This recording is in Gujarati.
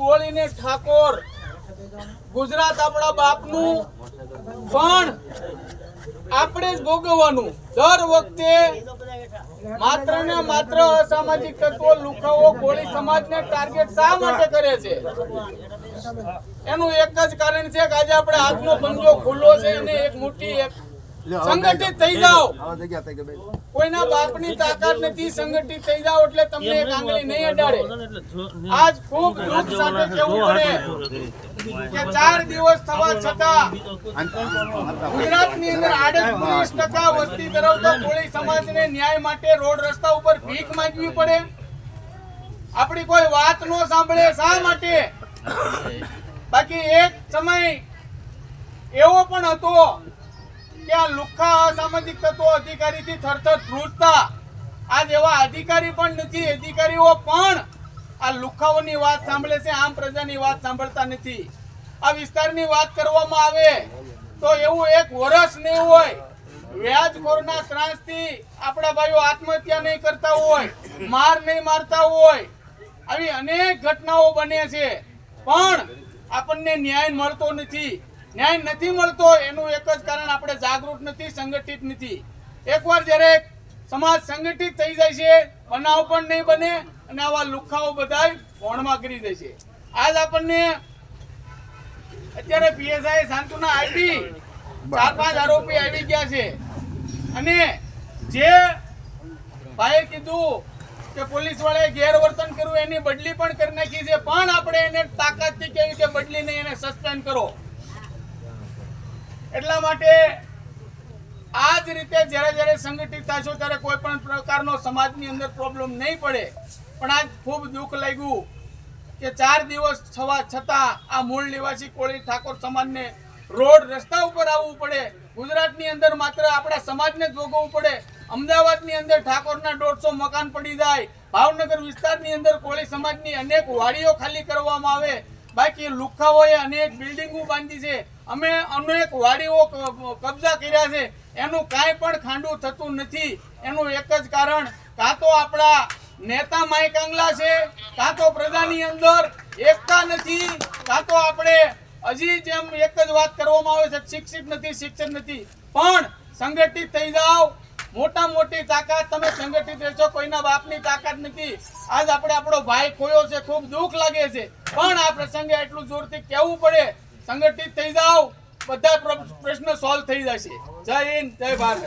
કોળીને ઠાકોર ગુજરાત આપણા બાપનું પણ આપણે જ ભોગવવાનું। દર વખતે માત્ર ને માત્ર અસામાજિક તત્વો લુખાઓ કોળી સમાજને ટાર્ગેટ શા માટે કરે છે? એનું એક જ કારણ છે કે આજે આપણે હાથનો પંજો ખુલ્લો છે અને એક મોટી એક સંગઠિત થઈ જાઓ। કોઈના બાપની તાકાત નથી, સંગઠિત થઈ જાઓ એટલે તમને એક આંગળી નહીં અડાડે। આજ ખૂબ દુઃખ સાથે કહેવું પડે કે 4 દિવસ થવા છતાં ગુજરાતની અંદર 38% વસ્તી ધરાવતા કોળી સમાજને ન્યાય માટે રોડ રસ્તા ઉપર ભીખ માંગવી પડે। આપણી કોઈ વાત ન સાંભળે શા માટે? બાકી એક સમય એવો પણ હતો કે આ લુખ્ખા અસામાજિક તત્વો અધિકારીથી થરથર ધ્રુજતા। આજ એવા અધિકારી પણ નથી, અધિકારીઓ પણ આ લુખ્ખાઓની વાત સાંભળે છે, આમ પ્રજાની વાત સાંભળતા નથી। આ વિસ્તારની વાત કરવામાં આવે તો એવું એક વર્ષ નહીં હોય વ્યાજખોરના ત્રાસથી આપણા ભાઈઓ આત્મહત્યા નહીં કરતા હોય, માર નહીં મારતા હોય, આવી અનેક ઘટનાઓ બને છે પણ આપણને ન્યાય મળતો નથી। ન્યાય નથી મળતો એનું એક જ કારણ આપણે જાગૃત નથી, સંગઠિત નથી। એકવાર જ્યારે સમાજ સંગઠિત થઈ જાય છે બનાવ પણ નહીં બને અને આવા લુખ્ખાઓ બધાય ભોણમાં કરી દે છે। આજ આપણને અત્યારે પીએસઆઈ સાંતુના આપી 4-5 આરોપી આવી ગયા છે અને જે ભાઈએ કીધું કે પોલીસ વાળાએ ગેરવર્તન કર્યું એની બદલી પણ કરી નાખી છે પણ આપણે એને તાકાતથી કહેવી કે બદલી નહીં, એને સસ્પેન્ડ કરો। એટલા માટે આ જ રીતે જ્યારે સંગઠિત થશો ત્યારે કોઈ પણ પ્રકારનો સમાજની અંદર પ્રોબ્લેમ નહીં પડે। પણ આજ ખૂબ દુઃખ લાગ્યું કે 4 દિવસ થવા છતાં આ મૂળ નિવાસી કોળી ઠાકોર સમાજને રોડ રસ્તા ઉપર આવવું પડે। ગુજરાતની અંદર માત્ર આપણા સમાજને જ ભોગવવું પડે। અમદાવાદની અંદર ઠાકોરના 150 મકાન પડી જાય, ભાવનગર વિસ્તારની અંદર કોળી સમાજની અનેક વાડીઓ ખાલી કરવામાં આવે, બાકી લુખ્ખાઓએ અનેક બિલ્ડિંગો બાંધી છે, અમે અનેક વાડીઓ કબજા કર્યા છે, એનું કાંઈ પણ ખાંડું થતું નથી। એનું એક જ કારણ કાં તો આપણા નેતા માય કાંગલા છે, કાં તો પ્રજાની અંદર એકતા નથી, કાં તો આપણે હજી જેમ એક જ વાત કરવામાં આવે છે શિક્ષિત નથી, શિક્ષણ નથી। પણ સંગઠિત થઈ જાઓ, મોટા મોટી તાકાત, તમે સંગઠિત રહેશો, કોઈના બાપની તાકાત નથી। આજ આપણે આપણો ભાઈ ખોયો છે, ખૂબ દુઃખ લાગે છે પણ આ પ્રસંગે એટલું જોરથી કહેવું પડે, સંગઠિત થઈ જાઓ, બધા પ્રશ્ન સોલ્વ થઈ જશે। જય હિન્દ, જય ભારત।